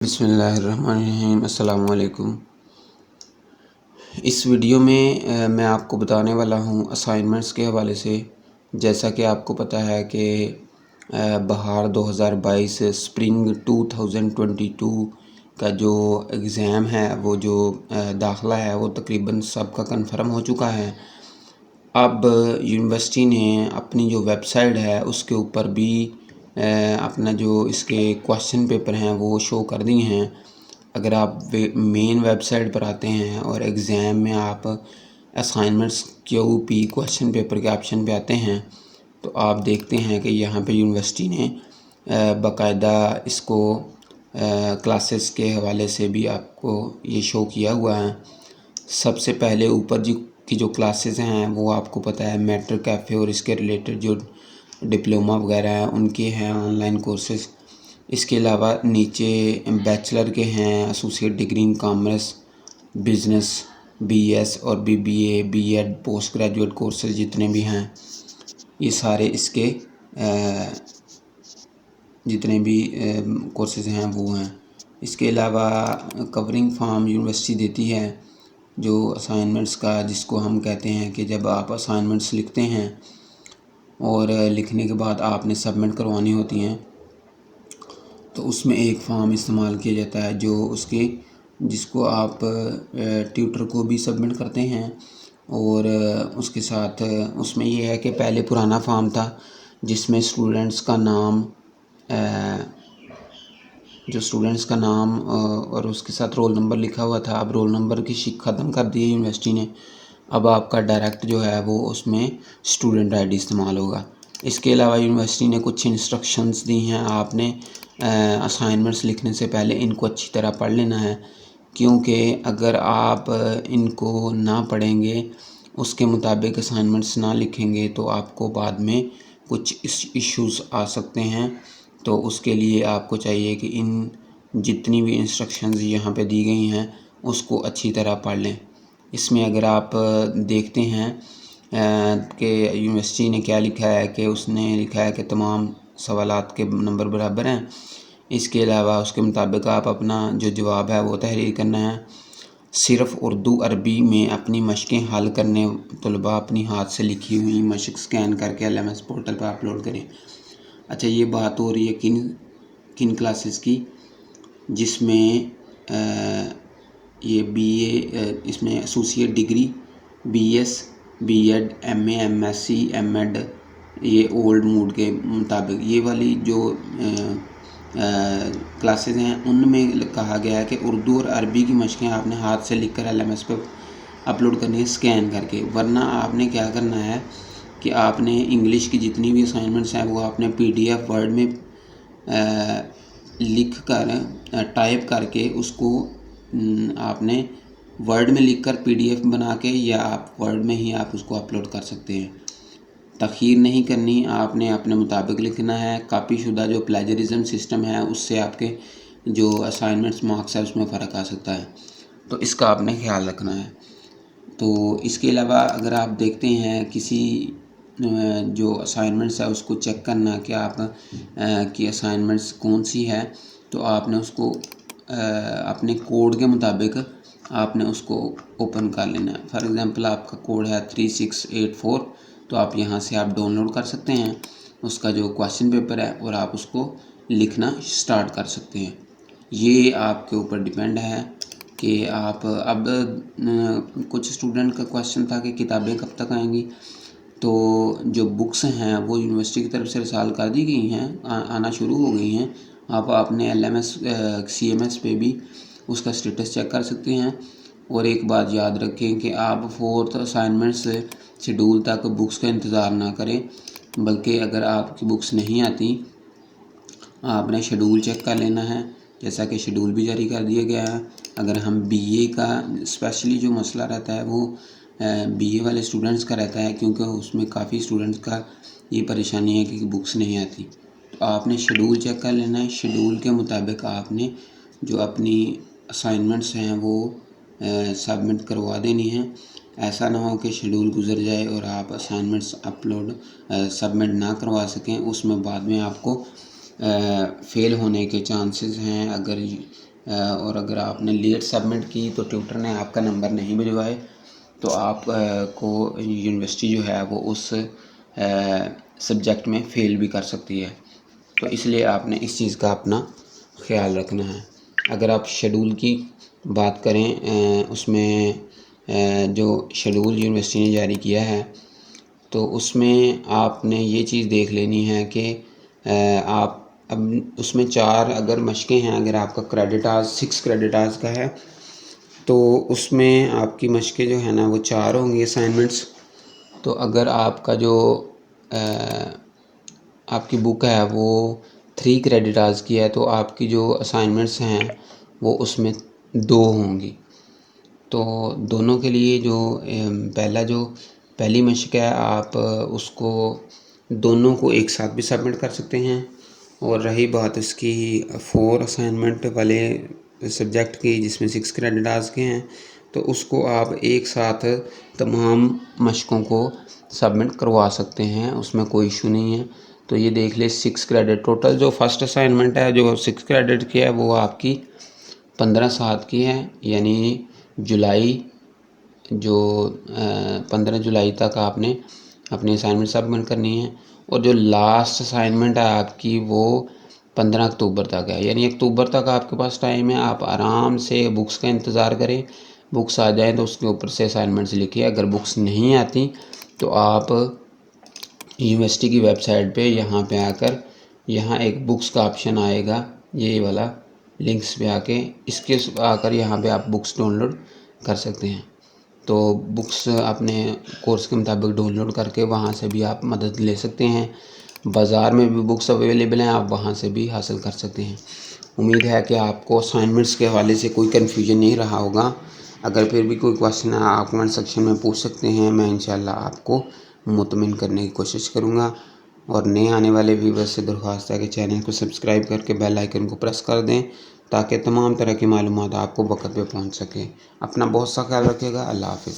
बिस्मिल्लाहिर्रहमानिर्रहीम। अस्सलाम वालेकुम। इस वीडियो में मैं आपको बताने वाला हूँ असाइनमेंट्स के हवाले से। जैसा कि आपको पता है कि बहार 2022 स्प्रिंग 2022 का जो एग्ज़ाम है वो जो दाखिला है वो तकरीबन सबका कंफर्म हो चुका है। अब यूनिवर्सिटी ने अपनी जो वेबसाइट है उसके ऊपर भी अपना जो इसके क्वेश्चन पेपर हैं वो शो कर दिए हैं। अगर आप मेन वेबसाइट पर आते हैं और एग्ज़ाम में आप असाइनमेंट्स QP क्वेश्चन पेपर के ऑप्शन पे आते हैं तो आप देखते हैं कि यहाँ पे यूनिवर्सिटी ने बाकायदा इसको क्लासेस के हवाले से भी आपको ये शो किया हुआ है। सबसे पहले ऊपर जी की जो क्लासेस हैं वो आपको पता है मैट्रिक कैफ़े और इसके रिलेटेड जो डिप्लोमा वगैरह हैं उनके हैं ऑनलाइन कोर्सेज़। इसके अलावा नीचे बैचलर के हैं associate degree in commerce, business, BS और BBA, B.Ed post graduate courses जितने भी हैं ये सारे इसके जितने भी कोर्सेज़ हैं वो हैं। इसके अलावा कवरिंग फॉर्म यूनिवर्सिटी देती है जो असाइनमेंट्स का, जिसको हम कहते हैं कि जब आप असाइनमेंट्स लिखते हैं और लिखने के बाद आपने सबमिट करवानी होती हैं तो उसमें एक फॉर्म इस्तेमाल किया जाता है जो उसके जिसको आप ट्यूटर को भी सबमिट करते हैं। और उसके साथ उसमें ये है कि पहले पुराना फॉर्म था जिसमें स्टूडेंट्स का नाम और उसके साथ रोल नंबर लिखा हुआ था। अब रोल नंबर की शिक ख़त्म कर दी है यूनिवर्सिटी ने। अब आपका डायरेक्ट जो है वो उसमें स्टूडेंट ID इस्तेमाल होगा। इसके अलावा यूनिवर्सिटी ने कुछ इंस्ट्रक्शंस दी हैं। आपने असाइनमेंट्स लिखने से पहले इनको अच्छी तरह पढ़ लेना है, क्योंकि अगर आप इनको ना पढ़ेंगे, उसके मुताबिक असाइनमेंट्स ना लिखेंगे तो आपको बाद में कुछ इश्यूज़ आ सकते हैं। तो उसके लिए आपको चाहिए कि इन जितनी भी इंस्ट्रक्शंस यहाँ पे दी गई हैं उसको अच्छी तरह पढ़ लें। इसमें अगर आप देखते हैं कि यूनिवर्सिटी ने क्या लिखा है कि उसने लिखा है कि तमाम सवालात के नंबर बराबर हैं। इसके अलावा उसके मुताबिक आप अपना जो जवाब है वो तहरीर करना है। सिर्फ़ उर्दू अरबी में अपनी मशक़ें हल करने तलबा अपनी हाथ से लिखी हुई मशक़ स्कैन करके LMS पोर्टल पर अपलोड करें। अच्छा, ये बात हो रही है किन क्लासेस की, जिसमें ये BA इसमें associate degree, BS, B.Ed, MA, MSc, M.Ed ये ओल्ड मूड के मुताबिक ये वाली जो क्लासेस हैं उनमें कहा गया है कि उर्दू और अरबी की मशक़ें आपने हाथ से लिख कर LMS पे अपलोड करनी है स्कैन करके। वरना आपने क्या करना है कि आपने इंग्लिश की जितनी भी असाइनमेंट्स हैं वो आपने PDF वर्ड में लिख कर टाइप करके उसको आपने वर्ड में लिखकर PDF बना के या आप वर्ड में ही आप उसको अपलोड कर सकते हैं। तख़ीर नहीं करनी, आपने अपने मुताबिक लिखना है। कापी शुदा जो प्लेजरिज्म सिस्टम है उससे आपके जो असाइनमेंट्स मार्क्स है उसमें फ़र्क आ सकता है, तो इसका आपने ख्याल रखना है। तो इसके अलावा अगर आप देखते हैं किसी जो असाइनमेंट्स है उसको चेक करना कि आप की असाइनमेंट्स कौन सी है, तो आपने उसको अपने कोड के मुताबिक आपने उसको ओपन कर लेना है। फॉर एग्ज़ाम्पल आपका कोड है 3684, तो आप यहाँ से आप डाउनलोड कर सकते हैं उसका जो क्वेश्चन पेपर है और आप उसको लिखना स्टार्ट कर सकते हैं। ये आपके ऊपर डिपेंड है कि आप अब कुछ स्टूडेंट का क्वेश्चन था कि किताबें कब तक आएंगी, तो जो बुक्स हैं वो यूनिवर्सिटी की तरफ से रिसाल कर दी गई हैं, आना शुरू हो गई हैं। आप अपने LMS CMS पे भी उसका स्टेटस चेक कर सकते हैं। और एक बात याद रखें कि आप 4th असाइनमेंट से शेड्यूल तक बुक्स का इंतज़ार ना करें, बल्कि अगर आपकी बुक्स नहीं आती आपने शेड्यूल चेक कर लेना है, जैसा कि शेड्यूल भी जारी कर दिया गया है। अगर हम BA का स्पेशली जो मसला रहता है वो BA वाले स्टूडेंट्स का रहता है, क्योंकि उसमें काफ़ी स्टूडेंट्स का ये परेशानी है कि बुक्स नहीं आती। तो आपने शेड्यूल चेक कर लेना है। शेड्यूल के मुताबिक आपने जो अपनी असाइनमेंट्स हैं वो सबमिट करवा देनी है। ऐसा ना हो कि शेड्यूल गुजर जाए और आप असाइनमेंट्स अपलोड सबमिट ना करवा सकें, उसमें बाद में आपको फ़ेल होने के चांसेस हैं। अगर और अगर आपने लेट सबमिट की तो ट्यूटर ने आपका नंबर नहीं भिजवाए तो आप को यूनिवर्सिटी जो है वो उस सब्जेक्ट में फ़ेल भी कर सकती है। तो इसलिए आपने इस चीज़ का अपना ख्याल रखना है। अगर आप शेड्यूल की बात करें, उसमें जो शेड्यूल यूनिवर्सिटी ने जारी किया है तो उसमें आपने ये चीज़ देख लेनी है कि आप अब उसमें 4 अगर मशक़ें हैं, अगर आपका क्रेडिट आवर्स 6 क्रेडिट आवर्स का है तो उसमें आपकी मशक़ें जो है ना वो 4 होंगी असाइनमेंट्स। तो अगर आपका जो आपकी बुक है वो 3 क्रेडिट आवर्स की है तो आपकी जो असाइनमेंट्स हैं वो उसमें 2 होंगी। तो दोनों के लिए जो पहली मशक़ है आप उसको दोनों को एक साथ भी सबमिट कर सकते हैं। और रही बात इसकी 4 असाइनमेंट वाले सब्जेक्ट की जिसमें 6 क्रेडिट आवर्स के हैं तो उसको आप एक साथ तमाम मशक़ों को सबमिट करवा सकते हैं, उसमें कोई इशू नहीं है। तो ये देख ले 6 क्रेडिट टोटल जो फर्स्ट असाइनमेंट है जो 6 क्रेडिट की है वो आपकी 15/7 की है, यानी जुलाई जो 15 जुलाई तक आपने अपनी असाइनमेंट सबमिट करनी है। और जो लास्ट असाइनमेंट है आपकी वो 15 अक्टूबर तक है, यानी अक्टूबर तक आपके पास टाइम है। आप आराम से बुक्स का इंतज़ार करें, बुक्स आ जाएँ तो उसके ऊपर से असाइनमेंट्स लिखिए। अगर बुक्स नहीं आती तो आप यूनिवर्सिटी की वेबसाइट पे यहाँ पे आकर यहाँ एक बुक्स का ऑप्शन आएगा, ये वाला लिंक्स पे आके इसके आकर यहाँ पे आप बुक्स डाउनलोड कर सकते हैं। तो बुक्स अपने कोर्स के मुताबिक डाउनलोड करके वहाँ से भी आप मदद ले सकते हैं। बाज़ार में भी बुक्स अवेलेबल हैं, आप वहाँ से भी हासिल कर सकते हैं। उम्मीद है कि आपको असाइनमेंट्स के हवाले से कोई कन्फ्यूजन नहीं रहा होगा। अगर फिर भी कोई क्वेश्चन है आप कमेंट सेक्शन में पूछ सकते हैं, मैं इंशाल्लाह आपको मुतमिन करने की कोशिश करूँगा। और नए आने वाले व्यूअर्स से दरख्वास्त है कि चैनल को सब्सक्राइब करके बेल आइकन को प्रेस कर दें ताकि तमाम तरह की मालूमात आपको वक्त पे पहुंच सके। अपना बहुत सा ख्याल रखिएगा। अल्लाह हाफ़िज़।